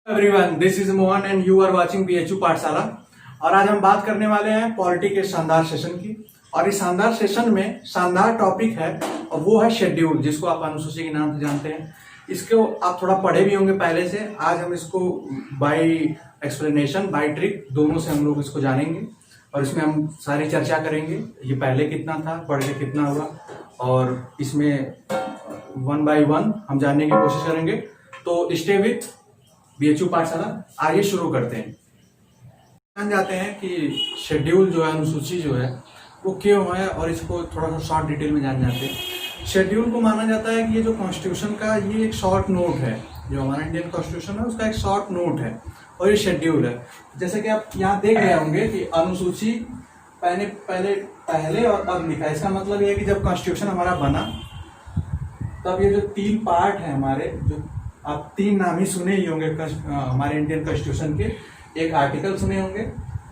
Everyone, this is Mohan and you are watching BHU Pathshala. और आज हम बात करने वाले हैं पॉलिटी के शानदार सेशन की। और इस शानदार सेशन में शानदार टॉपिक है और वो है शेड्यूल, जिसको आप अनुसूची के नाम से जानते हैं। इसको आप थोड़ा पढ़े भी होंगे पहले से। आज हम इसको बाय एक्सप्लेनेशन बाय ट्रिक दोनों से हम लोग इसको जानेंगे और इसमें हम सारी चर्चा करेंगे। ये पहले कितना था, पढ़ के कितना हुआ, और इसमें वन बाय वन हम जानने की कोशिश करेंगे। तो स्टे विथ बीएचयू पाठशाला। आइए शुरू करते हैं। जान जाते हैं कि शेड्यूल जो है, अनुसूची जो है, वो क्यों है और इसको थोड़ा सा शॉर्ट डिटेल में जान जाते हैं। शेड्यूल को माना जाता है कि ये जो कॉन्स्टिट्यूशन का ये एक शॉर्ट नोट है। जो हमारा इंडियन कॉन्स्टिट्यूशन है उसका एक शॉर्ट नोट है और ये शेड्यूल है। जैसे कि आप यहाँ देख रहे होंगे कि अनुसूची पहले और अब लिखा है। इसका मतलब ये है कि जब कॉन्स्टिट्यूशन हमारा बना तब ये जो तीन पार्ट है हमारे, जो आप तीन नाम ही सुने ही होंगे हमारे इंडियन कॉन्स्टिट्यूशन के। एक आर्टिकल सुने होंगे,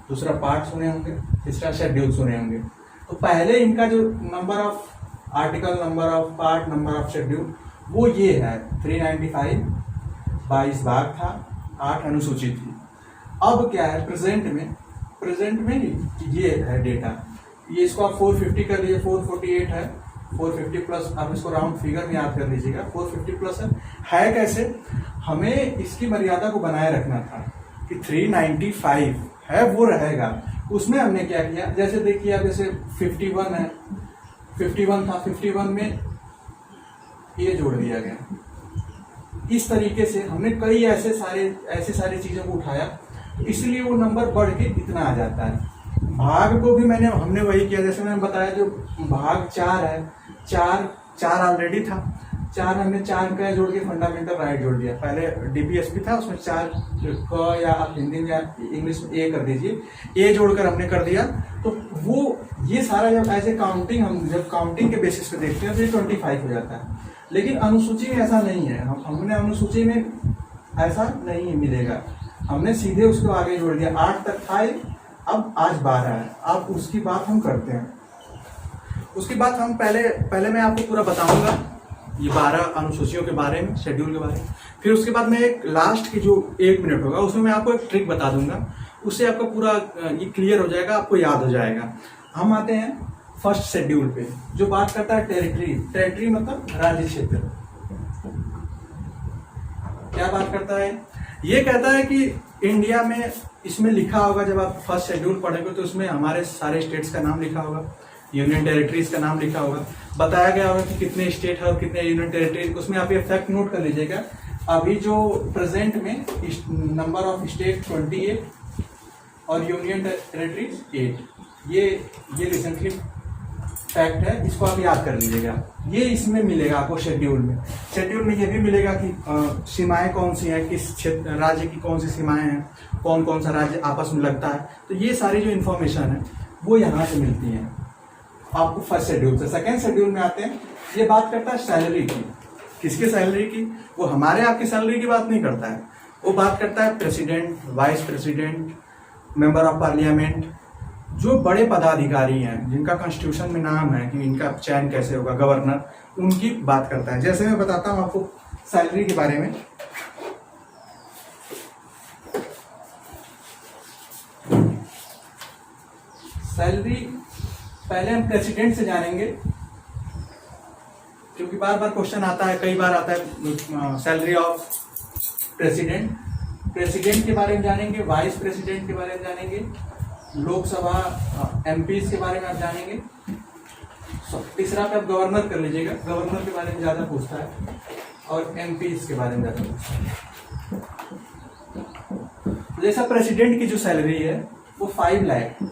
दूसरा पार्ट सुने होंगे, तीसरा शेड्यूल सुने होंगे। तो पहले इनका जो number of article, number of part, number of schedule, वो ये है 395। 22 भाग था, 8 अनुसूची थी। अब क्या है प्रेजेंट में ये है डेटा। ये इसको आप 450 कर लीजिए, 448 है। 450 प्लस, आप इसको राउंड फिगर में याद कर लीजिएगा। 450 प्लस है कैसे? हमें इसकी मर्यादा को बनाए रखना था कि 395 है वो रहेगा। उसमें हमने क्या किया, जैसे देखिए अब जैसे 51 है, 51 था, 51 में ये जोड़ दिया गया। इस तरीके से हमने कई ऐसे सारी चीजों को उठाया, इसलिए वो नंबर बढ़ के इतना आ जाता है। भाग को भी हमने वही किया, जैसे मैंने बताया जो भाग 4 है, चार ऑलरेडी था। 4 हमने 4 का जोड़ के फंडामेंटल राइट जोड़ दिया। पहले डीपीएसपी था, उसमें 4 क, या आप हिंदी में या इंग्लिश में ए कर दीजिए, ए जोड़कर हमने कर दिया। तो वो ये सारा जब ऐसे काउंटिंग, हम जब काउंटिंग के बेसिस पे देखते हैं तो ये 25 हो जाता है। लेकिन अनुसूची में ऐसा नहीं है। हमने अनुसूची में ऐसा नहीं मिलेगा। हमने सीधे उसको आगे जोड़ दिया। 8 तक था, अब आज 12 है। अब उसकी बात हम करते हैं। उसकी बात हम पहले मैं आपको पूरा बताऊंगा ये 12 अनुसूचियों के बारे में, शेड्यूल के बारे में। फिर उसके बाद मैं एक लास्ट की जो 1 मिनट होगा उसमें मैं आपको एक ट्रिक बता दूंगा। उससे आपका पूरा ये क्लियर हो जाएगा, आपको याद हो जाएगा। हम आते हैं फर्स्ट शेड्यूल पे, जो बात करता है टेरिटरी मतलब राज्य क्षेत्र। क्या बात करता है? ये कहता है कि इंडिया में, इसमें लिखा होगा जब आप फर्स्ट शेड्यूल पढ़ेंगे तो उसमें हमारे सारे स्टेट्स का नाम लिखा होगा, यूनियन टेरिटरीज का नाम लिखा होगा, बताया गया होगा कि कितने स्टेट है और कितने यूनियन टेरिटरीज। उसमें आप ये फैक्ट नोट कर लीजिएगा। अभी जो प्रेजेंट में नंबर ऑफ स्टेट 28 और यूनियन टेरिटरीज 8, ये रिसेंटली फैक्ट है। इसको आप याद कर लीजिएगा। ये इसमें मिलेगा आपको शेड्यूल में ये भी मिलेगा कि सीमाएं कौन सी हैं, किस क्षेत्र राज्य की कौन सी सीमाएं हैं, कौन कौन सा राज्य आपस में लगता है। तो ये सारी जो इन्फॉर्मेशन है वो यहाँ से मिलती है आपको फर्स्ट शेड्यूल से। सेकेंड शेड्यूल में आते हैं, ये बात करता है सैलरी की। किसकी सैलरी की? वो हमारे आपकी सैलरी की बात नहीं करता है। वो बात करता है president, vice president, member of parliament, जो बड़े पदाधिकारी हैं जिनका कॉन्स्टिट्यूशन में नाम है कि इनका चयन कैसे होगा, गवर्नर, उनकी बात करता है। जैसे मैं बताता हूं आपको सैलरी के बारे में। सैलरी पहले हम प्रेसिडेंट से जानेंगे, क्योंकि बार बार क्वेश्चन आता है, कई बार आता है सैलरी ऑफ प्रेसिडेंट के बारे में जानेंगे, वाइस प्रेसिडेंट के बारे में जानेंगे, लोकसभा एमपीज के बारे में आप जानेंगे। तीसरा पे आप गवर्नर कर लीजिएगा, गवर्नर के बारे में ज्यादा पूछता है, और एमपीज के बारे में ज्यादा पूछता है। जैसा प्रेसिडेंट की जो सैलरी है वो 5 लाख।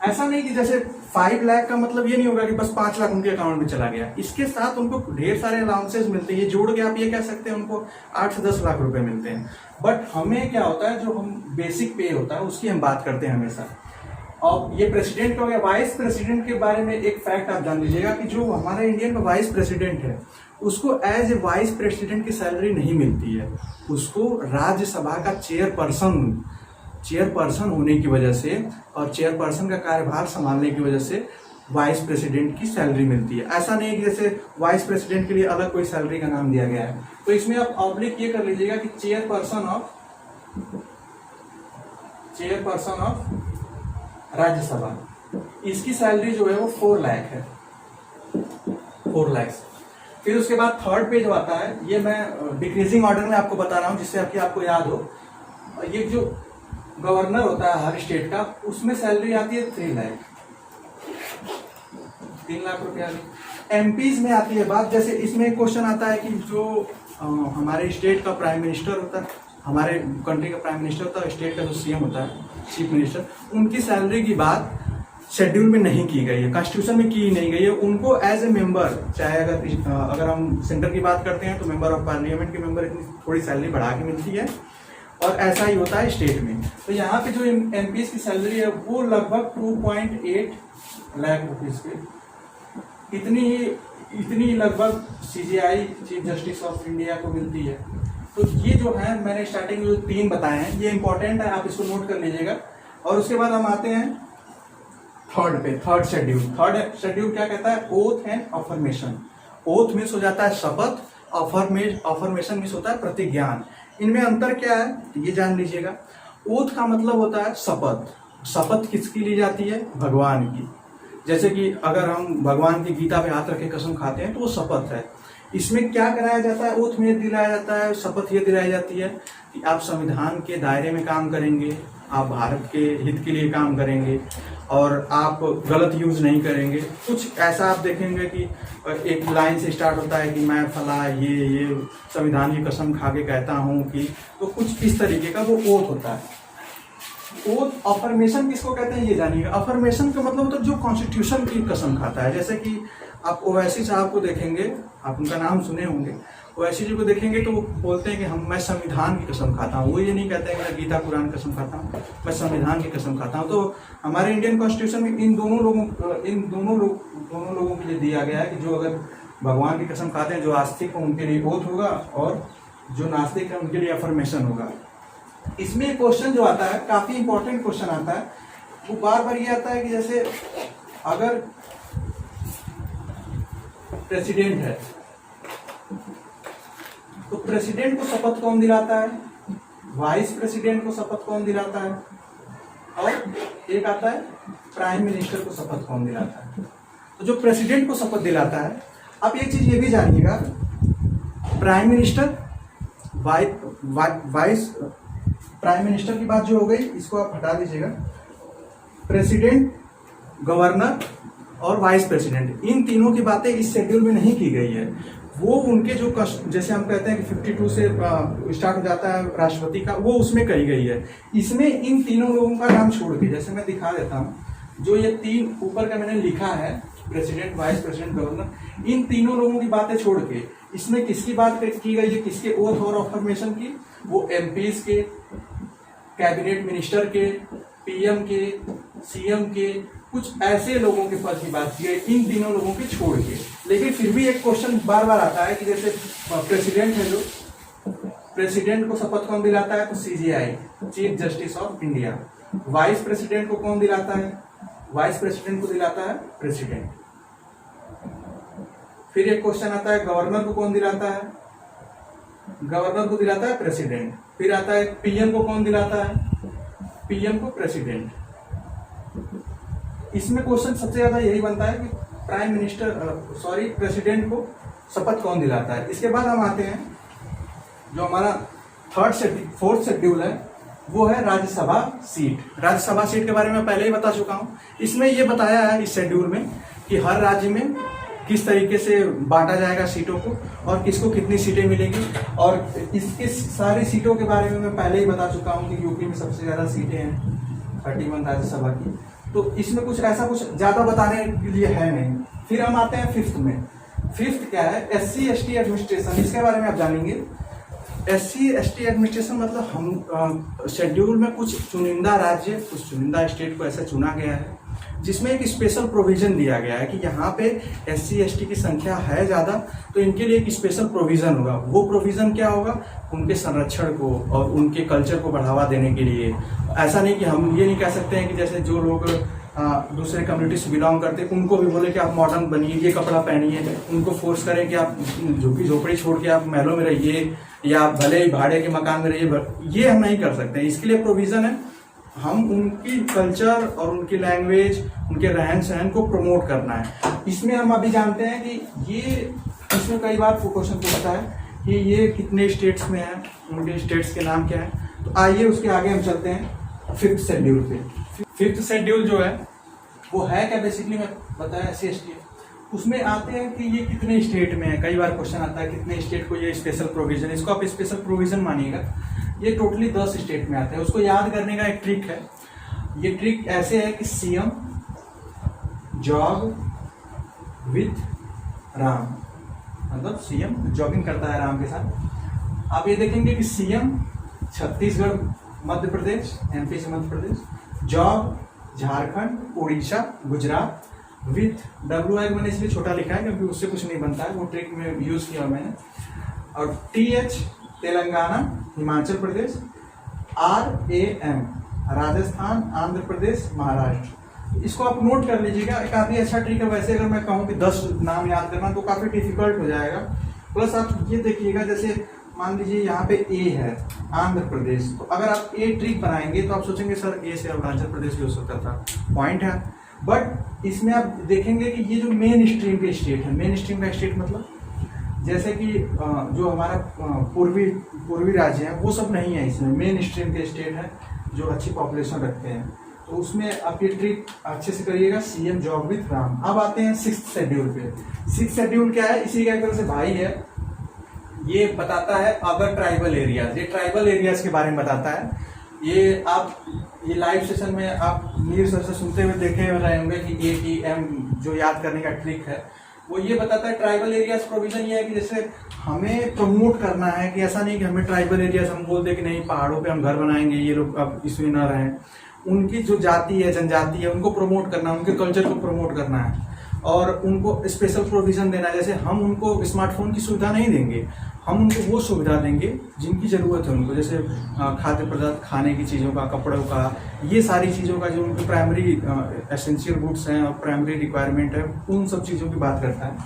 ऐसा नहीं कि जैसे 5 लाख का मतलब ये नहीं होगा कि बस 5 लाख उनके अकाउंट में चला गया। इसके साथ उनको ढेर सारे अलाउंसेस मिलते हैं। ये जोड़ के आप ये कह सकते हैं उनको 8 से 10 लाख रुपए मिलते हैं। बट हमें क्या होता है, जो हम बेसिक पे होता है उसकी हम बात करते हैं हमेशा। और ये प्रेसिडेंट का हो गया। वाइस प्रेसिडेंट के बारे में एक फैक्ट आप जान लीजिएगा कि जो हमारा इंडियन का वाइस प्रेसिडेंट है उसको एज ए वाइस प्रेसिडेंट की सैलरी नहीं मिलती है। उसको राज्यसभा का चेयरपर्सन होने की वजह से और चेयरपर्सन का कार्यभार संभालने की वजह से वाइस प्रेसिडेंट की सैलरी मिलती है। ऐसा नहीं है कि जैसे वाइस प्रेसिडेंट के लिए अलग कोई सैलरी का नाम दिया गया है। तो इसमें आप ऑब्लिक ये कर लीजिएगा कि चेयरपर्सन ऑफ राज्यसभा, इसकी सैलरी जो है वो 4 लाख है, 4 लाख। फिर उसके बाद थर्ड पे जो आता है, ये मैं डिक्रीजिंग ऑर्डर में आपको बता रहा हूँ जिससे आपको याद हो। ये जो गवर्नर होता है हर स्टेट का, उसमें सैलरी आती है 3 लाख, 3 लाख रुपया। एमपीज में आती है बात, जैसे इसमें क्वेश्चन आता है कि जो हमारे स्टेट का प्राइम मिनिस्टर होता है, हमारे कंट्री का प्राइम मिनिस्टर होता है, स्टेट का जो सीएम होता है, चीफ मिनिस्टर, उनकी सैलरी की बात शेड्यूल में नहीं की गई है, कॉन्स्टिट्यूशन में की नहीं गई है। उनको एज ए मेंबर, चाहे अगर हम सेंटर की बात करते हैं तो मेंबर ऑफ पार्लियामेंट के मेंबर इतनी थोड़ी सैलरी बढ़ा के मिलती है, और ऐसा ही होता है स्टेट में। तो यहाँ पे जो एमपीज की सैलरी है वो लगभग 2.8 लाख रुपीज पे, इतनी लगभग CGI chief justice of India को मिलती है। तो ये जो है मैंने स्टार्टिंग में जो 3 बताए हैं ये इंपॉर्टेंट है, आप इसको नोट कर लीजिएगा। और उसके बाद हम आते हैं थर्ड शेड्यूल क्या कहता है? Oath and affirmation. Oath means हो जाता है शपथ, अफर्मेशन मीन्स होता है प्रतिज्ञान। इनमें अंतर क्या है ये जान लीजिएगा। ओथ का मतलब होता है शपथ। शपथ किसकी ली जाती है? भगवान की। जैसे कि अगर हम भगवान की गीता पे हाथ रखे कसम खाते हैं तो वो शपथ है। इसमें क्या कराया जाता है? ओथ में दिलाया जाता है, शपथ ये दिलाई जाती है कि आप संविधान के दायरे में काम करेंगे, आप भारत के हित के लिए काम करेंगे और आप गलत यूज नहीं करेंगे। कुछ ऐसा आप देखेंगे कि एक लाइन से स्टार्ट होता है कि मैं फला ये संविधान की कसम खा के कहता हूँ कि, तो कुछ इस तरीके का वो ओथ होता है। ओथ अफर्मेशन किसको कहते हैं ये जानिएगा। अफर्मेशन का मतलब होता है जो कॉन्स्टिट्यूशन की कसम खाता है। जैसे कि आप ओवैसी साहब को देखेंगे, आप उनका नाम सुने होंगे, ओवैसी जी को देखेंगे तो वो बोलते हैं कि मैं संविधान की कसम खाता हूँ। वो ये नहीं कहते हैं मैं गीता कुरान कसम खाता हूँ, मैं संविधान की कसम खाता हूँ। तो हमारे इंडियन कॉन्स्टिट्यूशन में इन दोनों लोगों के लिए दिया गया है कि जो अगर भगवान की कसम खाते हैं, जो आस्तिक हो उनके लिए ओथ होगा और जो नास्तिक है उनके लिए अफर्मेशन होगा। इसमें क्वेश्चन जो आता है काफी इंपॉर्टेंट क्वेश्चन आता है, वो बार बार ये आता है कि जैसे अगर प्रेसिडेंट है तो प्रेसिडेंट को शपथ कौन दिलाता है? वाइस प्रेसिडेंट को शपथ कौन दिलाता है? और एक आता है प्राइम मिनिस्टर को शपथ कौन दिलाता है? तो जो प्रेसिडेंट को शपथ दिलाता है, आप एक चीज ये भी जानिएगा, prime minister vice prime minister की बात जो हो गई इसको आप हटा दीजिएगा। प्रेसिडेंट, गवर्नर और वाइस प्रेसिडेंट, इन तीनों की बातें इस शेड्यूल में नहीं की गई है। वो उनके जो जैसे हम कहते हैं कि 52 से स्टार्ट हो जाता है राष्ट्रपति का, वो उसमें कही गई है। इसमें इन तीनों लोगों का नाम छोड़ के, जैसे मैं दिखा देता हूँ, जो ये 3 ऊपर का मैंने लिखा है, प्रेसिडेंट, वाइस प्रेसिडेंट, गवर्नर, इन तीनों लोगों की बातें छोड़ के इसमें किसकी बात की गई है? किसके ओथ और अफर्मेशन की? वो एमपीज के, कैबिनेट मिनिस्टर के, पीएम के, सीएम के, कुछ ऐसे लोगों के पद की बात की है, इन तीनों लोगों के छोड़ के। लेकिन फिर भी एक क्वेश्चन बार बार आता है कि जैसे प्रेसिडेंट है, जो प्रेसिडेंट को शपथ कौन दिलाता है? तो CGI, chief justice of India. Vice president को कौन दिलाता है? वाइस प्रेसिडेंट को दिलाता है प्रेसिडेंट। फिर एक क्वेश्चन आता है गवर्नर को कौन दिलाता है? गवर्नर को दिलाता है प्रेसिडेंट। फिर आता है पीएम को कौन दिलाता है? पीएम को प्रेसिडेंट। इसमें क्वेश्चन सबसे ज्यादा यही बनता है कि प्राइम मिनिस्टर प्रेसिडेंट को शपथ कौन दिलाता है। इसके बाद हम आते हैं जो हमारा फोर्थ शेड्यूल है, वो है राज्यसभा सीट। राज्यसभा सीट के बारे में पहले ही बता चुका हूं। इसमें ये बताया है इस शेड्यूल में कि हर राज्य में किस तरीके से बांटा जाएगा सीटों को और किसको कितनी सीटें मिलेंगी। और इसके सारी सीटों के बारे में मैं पहले ही बता चुका हूं कि यूपी में सबसे ज्यादा सीटें हैं 31 राज्यसभा की। तो इसमें कुछ ज्यादा बताने के लिए है नहीं। फिर हम आते हैं फिफ्थ में। फिफ्थ क्या है? SC/ST administration. इसके बारे में आप जानेंगे। SC/ST एडमिनिस्ट्रेशन मतलब हम शेड्यूल में कुछ चुनिंदा राज्य, कुछ चुनिंदा स्टेट को ऐसा चुना गया है जिसमें एक स्पेशल प्रोविजन दिया गया है कि यहाँ पे SC/ST की संख्या है ज्यादा, तो इनके लिए एक स्पेशल प्रोविजन होगा। वो प्रोविजन क्या होगा? उनके संरक्षण को और उनके कल्चर को बढ़ावा देने के लिए। ऐसा नहीं कि हम ये नहीं कह सकते हैं कि जैसे जो लोग दूसरे कम्युनिटी से बिलोंग करते हैं उनको भी बोले कि आप मॉडर्न बनिए, ये कपड़ा पहनिए, उनको फोर्स करें कि आप झुग्गी झोपड़ी छोड़ के आप महलों में रहिए या आप भले ही भाड़े के मकान में रहिए, ये हम नहीं कर सकते। इसके लिए प्रोविज़न है, हम उनकी कल्चर और उनकी लैंग्वेज, उनके रहन सहन को प्रमोट करना है। इसमें हम अभी जानते हैं कि ये इसमें कई बार क्वेश्चन पूछता है कि ये कितने स्टेट्स में है, उनके स्टेट्स के नाम क्या है। तो आइए उसके आगे हम चलते हैं 5th शेड्यूल पे। 5th शेड्यूल जो है वो है क्या, बेसिकली मैं बताया SC/ST, उसमें आते हैं कि ये कितने स्टेट में है। कई बार क्वेश्चन आता है कितने स्टेट को ये स्पेशल प्रोविजन, इसको आप स्पेशल प्रोविजन मानिएगा। ये टोटली 10 स्टेट में आते हैं। उसको याद करने का एक ट्रिक है। ये ट्रिक ऐसे है कि CM जॉग विथ राम, मतलब CM जॉगिंग करता है राम के साथ। आप ये देखेंगे कि CM छत्तीसगढ़ मध्य प्रदेश, MP से मध्य प्रदेश, जॉब झारखंड, उड़ीसा, गुजरात, विथ WI मैंने इसलिए छोटा लिखा है क्योंकि उससे कुछ नहीं बनता है, वो ट्रिक में यूज किया मैंने। और TH तेलंगाना, हिमाचल प्रदेश, RAM राजस्थान, आंध्र प्रदेश, महाराष्ट्र। इसको आप नोट कर लीजिएगा, काफी अच्छा ट्रिक है। वैसे अगर मैं कहूँ कि 10 नाम याद करना तो काफी डिफिकल्ट हो जाएगा। प्लस आप ये देखिएगा, जैसे मान लीजिए यहाँ पे A है आंध्र प्रदेश, तो अगर आप A ट्रिक बनाएंगे तो आप सोचेंगे सर A से अरुणाचल प्रदेश भी हो सकता था, पॉइंट है। बट इसमें आप देखेंगे कि ये जो मेन स्ट्रीम के स्टेट है, मेन स्ट्रीम का स्टेट मतलब जैसे कि जो हमारा पूर्वी राज्य है वो सब नहीं है इसमें, मेन स्ट्रीम के स्टेट है जो अच्छी पॉपुलेशन रखते हैं। तो उसमें आप ये ट्रिक अच्छे से करिएगा, CM जॉब विथ राम। अब आते हैं 6th शेड्यूल पे। 6th शेड्यूल क्या है, इसी का एक तरह से भाई है। ये बताता है अदर ट्राइबल एरियाज, ये ट्राइबल एरियाज के बारे में बताता है। ये आप ये लाइव सेशन में आप मीर सर से सुनते हुए देखे रहे होंगे कि ATM जो याद करने का ट्रिक है वो ये बताता है। ट्राइबल एरियाज प्रोविजन ये है कि जैसे हमें प्रमोट करना है कि ऐसा नहीं कि हमें ट्राइबल एरियाज हम बोल दे कि नहीं पहाड़ों पे हम घर बनाएंगे, ये लोग अब इसमें ना रहें। उनकी जो जाति है, जनजाति है, उनको प्रमोट करना है, उनके कल्चर को प्रमोट करना है और उनको स्पेशल प्रोविजन देना है। जैसे हम उनको स्मार्टफोन की सुविधा नहीं देंगे, हम उनको वो सुविधा देंगे जिनकी ज़रूरत है उनको, जैसे खाद्य पदार्थ, खाने की चीज़ों का, कपड़ों का, ये सारी चीज़ों का जो उनकी प्राइमरी एसेंशियल गुड्स हैं और प्राइमरी रिक्वायरमेंट है, उन सब चीज़ों की बात करता है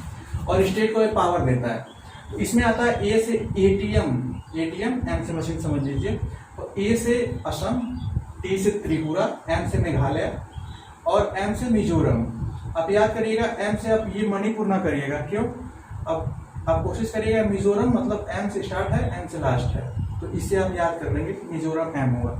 और स्टेट को एक पावर देता है। तो इसमें आता है A से ATM, M से मशीन समझ लीजिए, और A से असम, T से त्रिपुरा, M से मेघालय और M से मिजोरम। आप याद करिएगा, M से आप ये मणिपुर ना करिएगा, क्यों? अब आप कोशिश करिएगा मिजोरम मतलब M से स्टार्ट है, M से लास्ट है, तो इससे आप याद कर लेंगे कि मिजोरम M होगा।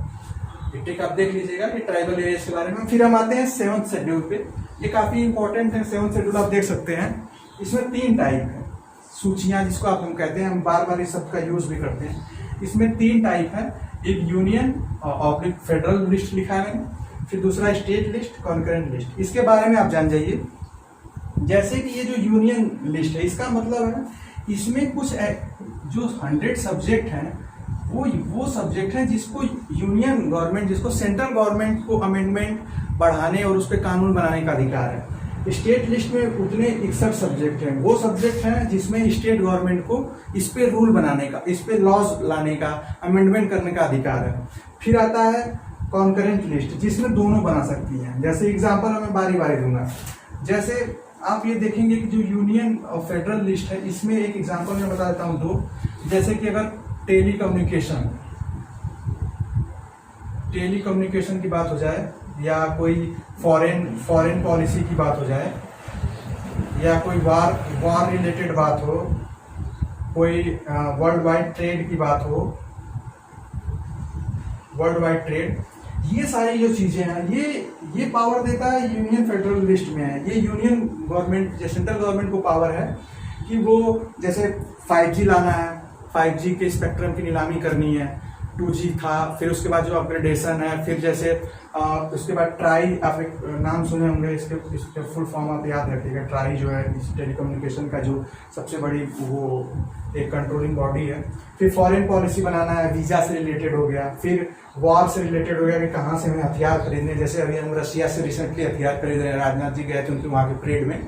ये ट्रिक आप देख लीजिएगा कि ट्राइबल एरियाज के बारे में। फिर हम आते हैं 7th शेड्यूल पे। ये काफी इंपॉर्टेंट है 7th शेड्यूल, आप देख सकते हैं। इसमें 3 टाइप है सूचियां, जिसको आप हम कहते हैं, हम बार बार इस शब्द का यूज भी करते हैं। इसमें 3 टाइप है, एक यूनियन और फेडरल लिस्ट लिखा है मैंने, फिर दूसरा स्टेट लिस्ट, कॉन्करेंट लिस्ट। इसके बारे में आप जान जाइए। जैसे कि ये जो यूनियन लिस्ट है, इसका मतलब है इसमें कुछ जो 100 सब्जेक्ट हैं वो सब्जेक्ट हैं जिसको यूनियन गवर्नमेंट, जिसको सेंट्रल गवर्नमेंट को अमेंडमेंट बढ़ाने और उस पर कानून बनाने का अधिकार है। स्टेट लिस्ट में उतने 61 सब्जेक्ट हैं, वो सब्जेक्ट हैं जिसमें स्टेट गवर्नमेंट को इस पे रूल बनाने का, इस पे लॉज लाने का, अमेंडमेंट करने का अधिकार है। फिर आता है कॉन्करेंट लिस्ट, जिसमें दोनों बना सकती हैं। जैसे एग्जाम्पल मैं बारी बारी दूंगा। जैसे आप ये देखेंगे कि जो यूनियन और फेडरल लिस्ट है, इसमें एक एग्जांपल मैं बता देता हूँ 2। जैसे कि अगर टेलीकम्युनिकेशन की बात हो जाए, या कोई फॉरेन पॉलिसी की बात हो जाए, या कोई वार रिलेटेड बात हो, कोई वर्ल्ड वाइड ट्रेड की बात हो, वर्ल्ड वाइड ट्रेड, ये सारी जो चीजें हैं ये पावर देता है यूनियन फेडरल लिस्ट में है। ये यूनियन गवर्नमेंट, सेंट्रल गवर्नमेंट को पावर है कि वो जैसे 5G लाना है, 5G के स्पेक्ट्रम की नीलामी करनी है। 2G था, फिर उसके बाद जो अपग्रेडेशन है, फिर जैसे उसके बाद ट्राई, आप एक नाम सुने होंगे, इसके फुल फॉर्म आप याद रखिएगा। ट्राई जो है इस टेलीकम्युनिकेशन का जो सबसे बड़ी वो एक कंट्रोलिंग बॉडी है। फिर फॉरेन पॉलिसी बनाना है, वीजा से रिलेटेड हो गया, फिर वॉर से रिलेटेड हो गया कि कहाँ से हमें हथियार खरीदने, जैसे अभी हम रशिया से रिसेंटली हथियार खरीद रहे हैं, राजनाथ जी गए थे उनके वहाँ के परेड में,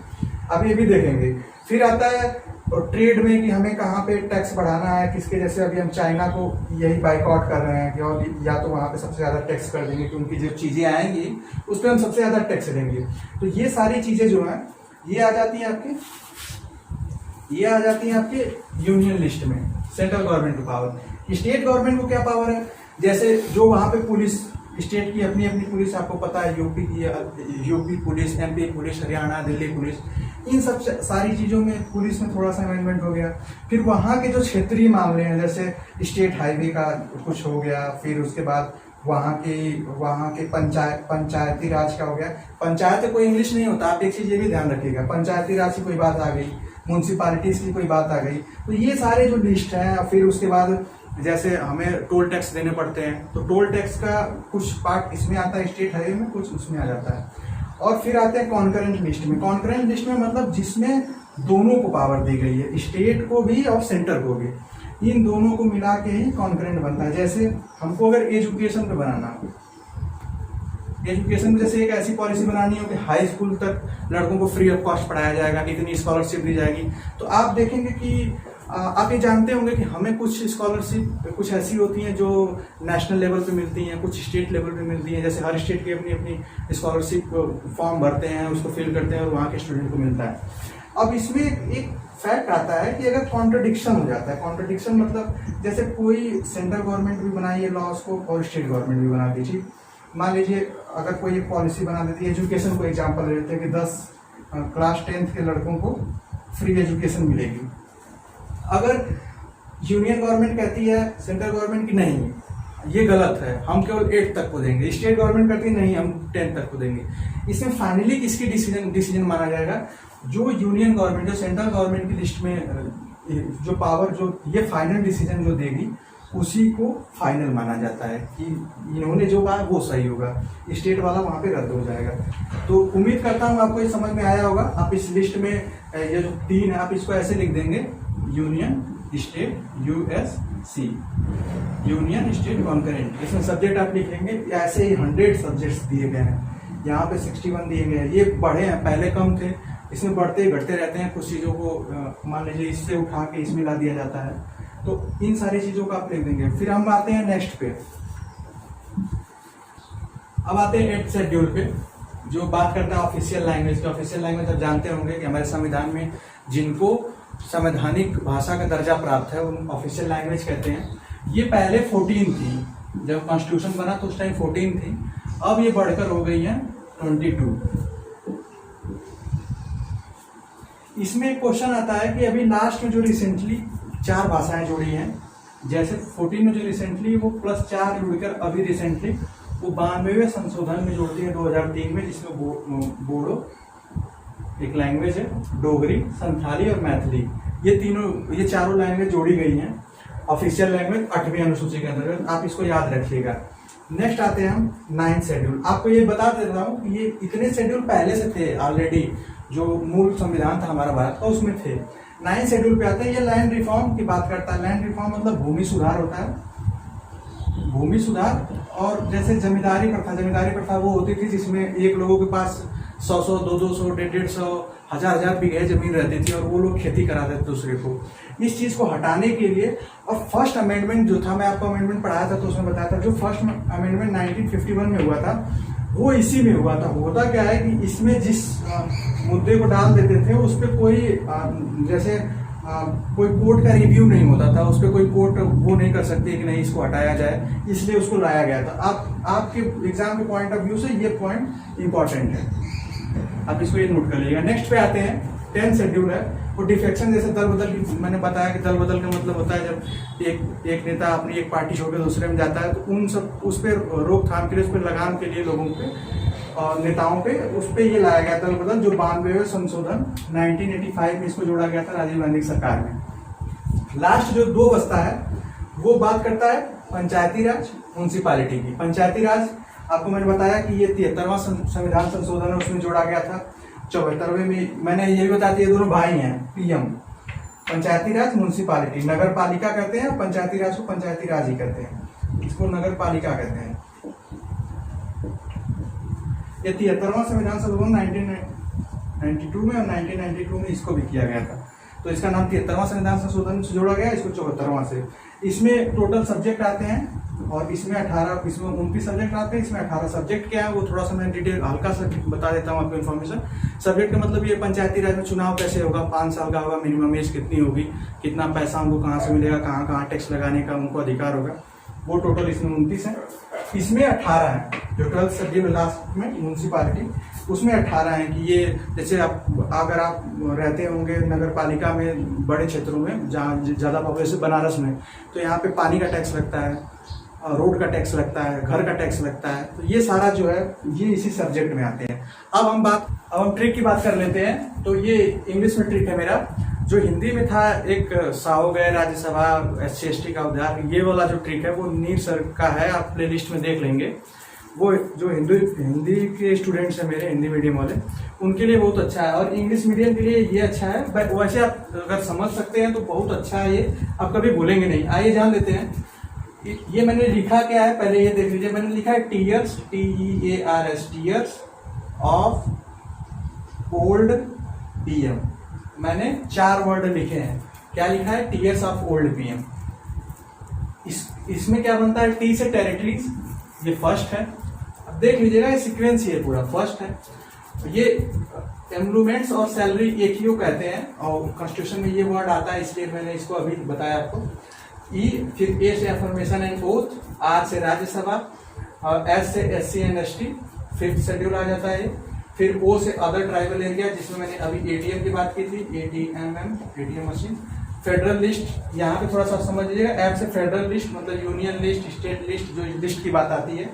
अब ये भी देखेंगे। फिर आता है और ट्रेड में कि हमें कहाँ पे टैक्स बढ़ाना है किसके, जैसे अभी हम चाइना को यही बाइकआउट कर रहे हैं कि और या तो वहाँ पे सबसे ज़्यादा टैक्स कर देंगे कि उनकी जो चीज़ें आएंगी उस पर हम सबसे ज़्यादा टैक्स देंगे। तो ये सारी चीज़ें जो हैं ये आ जाती हैं आपके यूनियन लिस्ट में, सेंट्रल गवर्नमेंट को पावर। स्टेट गवर्नमेंट को क्या पावर है, जैसे जो वहाँ पे पुलिस, स्टेट की अपनी अपनी पुलिस, आपको पता है यूपी की UP police, MP police, Haryana, Delhi police, इन सब सारी चीज़ों में पुलिस में थोड़ा सा अमेंडमेंट हो गया। फिर वहाँ के जो क्षेत्रीय मामले हैं जैसे स्टेट हाईवे का कुछ हो गया, फिर उसके बाद वहाँ के पंचायती राज का हो गया। पंचायत कोई इंग्लिश नहीं होता, आप एक चीज़ ये भी ध्यान रखिएगा, पंचायती राज की कोई बात आ गई, म्यूनसिपालिटीज की कोई बात आ गई, तो ये सारे जो लिस्ट हैं। फिर उसके बाद जैसे हमें टोल टैक्स देने पड़ते हैं, तो टोल टैक्स का कुछ पार्ट इसमें आता है स्टेट हाईवे में, कुछ उसमें आ जाता है। और फिर आते हैं कॉन्करेंट लिस्ट में। कॉन्करेंट लिस्ट में मतलब जिसमें दोनों को पावर दी गई है, स्टेट को भी और सेंटर को भी, इन दोनों को मिला के ही कॉन्करेंट बनता है। जैसे हमको अगर एजुकेशन पे बनाना, एजुकेशन में जैसे एक ऐसी पॉलिसी बनानी हो कि हाई स्कूल तक लड़कों को फ्री ऑफ कॉस्ट पढ़ाया जाएगा, इतनी स्कॉलरशिप दी जाएगी, तो आप देखेंगे कि आप ये जानते होंगे कि हमें कुछ स्कॉलरशिप कुछ ऐसी होती हैं जो नेशनल लेवल पे मिलती हैं, कुछ स्टेट लेवल पे मिलती हैं। जैसे हर स्टेट की अपनी अपनी स्कॉलरशिप फॉर्म भरते हैं, उसको फिल करते हैं और वहाँ के स्टूडेंट को मिलता है। अब इसमें एक फैक्ट आता है कि अगर कॉन्ट्रडिक्शन हो जाता है, कॉन्ट्रडिक्शन मतलब जैसे कोई सेंट्रल गवर्नमेंट भी बनाई है लॉज को और स्टेट गवर्नमेंट भी बना दीजिए। मान लीजिए अगर कोई एक पॉलिसी बना देती है, एजुकेशन को एग्जाम्पल ले लेते हैं कि 10 क्लास 10th के लड़कों को फ्री एजुकेशन मिलेगी। अगर यूनियन गवर्नमेंट कहती है सेंट्रल गवर्नमेंट की नहीं ये गलत है, हम केवल 8th तक को देंगे, स्टेट गवर्नमेंट कहती है नहीं हम 10th तक को देंगे, इसमें फाइनली किसकी डिसीजन माना जाएगा? जो यूनियन गवर्नमेंट, जो सेंट्रल गवर्नमेंट की लिस्ट में जो पावर, जो ये फाइनल डिसीजन जो देगी उसी को फाइनल माना जाता है कि इन्होंने जो कहा वो सही होगा, स्टेट वाला वहाँ पे रद्द हो जाएगा। तो उम्मीद करता हूँ आपको ये समझ में आया होगा। आप इस लिस्ट में ये जो 3 है आप इसको ऐसे लिख देंगे, union, state, USC, union, state, concurrent. इसमें सब्जेक्ट आप लिखेंगे, ऐसे ही 100 सब्जेक्ट्स दिए गए हैं, यहाँ पे 61 दिए गए हैं। ये बढ़े हैं, पहले कम थे, इसमें बढ़ते घटते रहते हैं। कुछ चीज़ों को मान लीजिए इससे उठा के इसमें ला दिया जाता है, तो इन सारी चीज़ों को आप लिख देंगे। फिर हम आते हैं नेक्स्ट पे, अब आते हैं 8th शेड्यूल पे जो बात करता है ऑफिशियल लैंग्वेज की। ऑफिशियल लैंग्वेज आप जानते होंगे कि हमारे संविधान में जिनको संवैधानिक भाषा का दर्जा प्राप्त है उन ऑफिशियल लैंग्वेज कहते हैं। ये पहले 14 थी, जब कॉन्स्टिट्यूशन बना तो उस टाइम 14 थी, अब ये बढ़कर हो गई है 22। इसमें एक क्वेश्चन आता है कि अभी लास्ट में जो रिसेंटली 4 भाषाएं जोड़ी हैं, जैसे 14 में जो रिसेंटली वो +4 जुड़कर अभी रिसेंटली वो 92वें संशोधन में जोड़ दी है 2003 में, जिसमें बोडो एक लैंग्वेज है, डोगरी, संथाली और मैथिली, ये चारों लैंग्वेज जोड़ी गई हैं ऑफिशियल लैंग्वेज 8वीं अनुसूची के अंतर्गत। आप इसको याद रखिएगा। नेक्स्ट आते हैं हम 9th शेड्यूल। आपको ये बता देता हूँ कि ये इतने शेड्यूल पहले से थे ऑलरेडी, जो मूल संविधान था हमारा भारत का उसमें थे। 9th शेड्यूल पे आते हैं, ये लैंड रिफॉर्म की बात करता है। लैंड रिफॉर्म मतलब भूमि सुधार होता है, भूमि सुधार। और जैसे जमींदारी प्रथा वो होती थी जिसमें एक लोगों के पास 100-100, 200, 150, 1000 बीघे जमीन रहती थी और वो लोग खेती कराते थे दूसरे को। इस चीज़ को हटाने के लिए और फर्स्ट अमेंडमेंट जो था, मैं आपको अमेंडमेंट पढ़ाया था तो उसमें बताया था, जो फर्स्ट अमेंडमेंट 1951 में हुआ था वो इसी में हुआ था। होता क्या है कि इसमें जिस मुद्दे को डाल देते थे उस पर कोई जैसे कोई कोर्ट का रिव्यू नहीं होता था, उस पर कोई कोर्ट वो नहीं कर सकती कि नहीं इसको हटाया जाए, इसलिए उसको लाया गया था। आपके एग्जाम के पॉइंट ऑफ व्यू से ये पॉइंट इंपॉर्टेंट है, आप इसको ये नोट कर लीजिएगा। नेक्स्ट पे आते हैं 10th शेड्यूल है वो डिफेक्शन। जैसे दल बदल की मैंने बताया कि दल बदल का मतलब होता है जब एक नेता अपनी एक पार्टी छोड़कर दूसरे में जाता है, तो उन सब उस पर रोकथाम के लिए, उस पर लगाम के लिए लोगों पे और नेताओं पे उस पर ये लाया गया दल बदल, जो 92वें संशोधन 1985 में इसको जोड़ा गया था राजीव गांधी की सरकार में। लास्ट जो 2 बचता है वो बात करता है पंचायती राज, म्यूनसिपालिटी की। पंचायती राज आपको मैंने बताया कि ये 73वां संविधान संशोधन है, उसमें जोड़ा गया था। 74वें में मैंने ये भी बताया ये दोनों भाई हैं, PM। पंचायती राज, म्यूनसिपालिटी, नगर पालिका कहते हैं, पंचायती राज को पंचायती राज ही कहते हैं, इसको नगर पालिका कहते हैं। ये 73वां संविधान संशोधन 1992 में और 1992 में इसको भी किया गया था। तो इसका नाम 73वां संविधान संशोधन से जोड़ा गया, इसको 74वां से। इसमें टोटल सब्जेक्ट आते हैं और इसमें 29 सब्जेक्ट आते हैं। इसमें 18 सब्जेक्ट क्या है वो थोड़ा सा मैं डिटेल हल्का सा बता देता हूँ आपको इन्फॉर्मेशन। सब्जेक्ट का मतलब ये पंचायती राज में चुनाव कैसे होगा, 5 साल का होगा, मिनिमम एज कितनी होगी, कितना पैसा उनको कहाँ से मिलेगा, कहाँ कहाँ टैक्स लगाने का उनको अधिकार होगा, वो टोटल इसमें 29 है। इसमें 18 है जो 12th सब्जेक्ट लास्ट में म्यूनसिपालिटी, उसमें 18 है कि ये जैसे अगर आप रहते होंगे नगर पालिका में बड़े क्षेत्रों में जहाँ ज़्यादा पॉपुलेशन, बनारस में, तो यहाँ पे पानी का टैक्स लगता है, रोड का टैक्स लगता है, घर का टैक्स लगता है, तो ये सारा जो है ये इसी सब्जेक्ट में आते हैं। अब हम ट्रिक की बात कर लेते हैं। तो ये इंग्लिश में ट्रिक है मेरा, जो हिंदी में था एक सा हो गए राज्यसभा SC/ST का उद्धार, ये वाला जो ट्रिक है वो नीर सर का है, आप प्ले लिस्ट में देख लेंगे। वो जो हिंदी के स्टूडेंट्स हैं मेरे, हिंदी मीडियम वाले, उनके लिए बहुत अच्छा है, और इंग्लिश मीडियम के लिए ये अच्छा है। बट वैसे आप अगर समझ सकते हैं तो बहुत अच्छा है, ये आप कभी भूलेंगे नहीं। आइए जान लेते हैं ये मैंने लिखा क्या है, पहले ये देख लीजिए। मैंने लिखा है tears, TEARS, tears of old PM। मैंने 4 वर्ड लिखे हैं। क्या लिखा है? Tears of old PM। इसमें क्या बनता है? T से टेरिटरीज, ये फर्स्ट है। अब देख लीजिएगा ये सीक्वेंस ये पूरा फर्स्ट है। ये एम्प्लॉयमेंट्स और सैलरी एक ही कहते हैं, और कॉन्स्टिट्यूशन में ये वर्ड आता है, इसलिए मैंने इसको अभी बताया आपको। E, फिर A से अफर्मेशन एंड ओथ, R से राज्यसभा, और S से SC and ST, 5th schedule आ जाता है। फिर O से अदर ट्राइबल एरिया, जिसमें मैंने अभी ATM की बात की थी, ATM मशीन। फेडरल लिस्ट, यहाँ पे थोड़ा सा समझ लीजिएगा। F से फेडरल लिस्ट मतलब यूनियन लिस्ट, स्टेट लिस्ट, जो लिस्ट की बात आती है।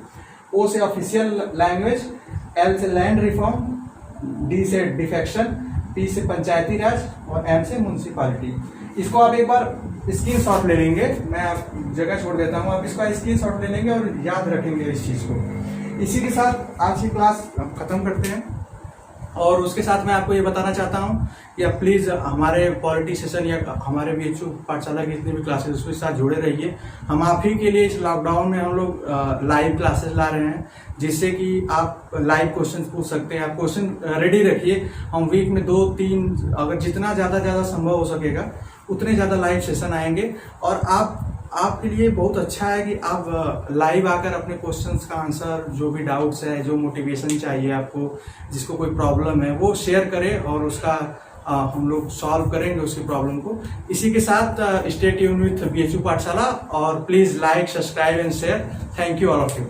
O से ऑफिशियल लैंग्वेज, L से लैंड रिफॉर्म, D से डिफेक्शन, P से पंचायती राज, और M से म्यूनसिपालिटी। इसको आप एक बार स्क्रीनशॉट ले लेंगे, मैं आप जगह छोड़ देता हूँ, आप इसका स्क्रीनशॉट ले लेंगे और याद रखेंगे इस चीज़ को। इसी के साथ आज की क्लास खत्म करते हैं, और उसके साथ मैं आपको ये बताना चाहता हूँ कि आप प्लीज़ हमारे पॉलिटी सेशन या हमारे BHU पाठशाला की जितनी भी क्लासेस उसके साथ जुड़े रहिए। हम आप ही के लिए इस लॉकडाउन में हम लोग लाइव क्लासेस ला रहे हैं, जिससे कि आप लाइव क्वेश्चन पूछ सकते हैं। आप क्वेश्चन रेडी रखिए, हम वीक में 2-3 अगर जितना ज़्यादा संभव हो सकेगा उतने ज़्यादा लाइव सेशन आएंगे। और आपके लिए बहुत अच्छा है कि आप लाइव आकर अपने क्वेश्चंस का आंसर, जो भी डाउट्स है, जो मोटिवेशन चाहिए आपको, जिसको कोई प्रॉब्लम है, वो शेयर करें और उसका हम लोग सॉल्व करेंगे उसकी प्रॉब्लम को। इसी के साथ स्टे ट्यून्ड विथ BHU पाठशाला, और please like, subscribe and share. Thank you all of you.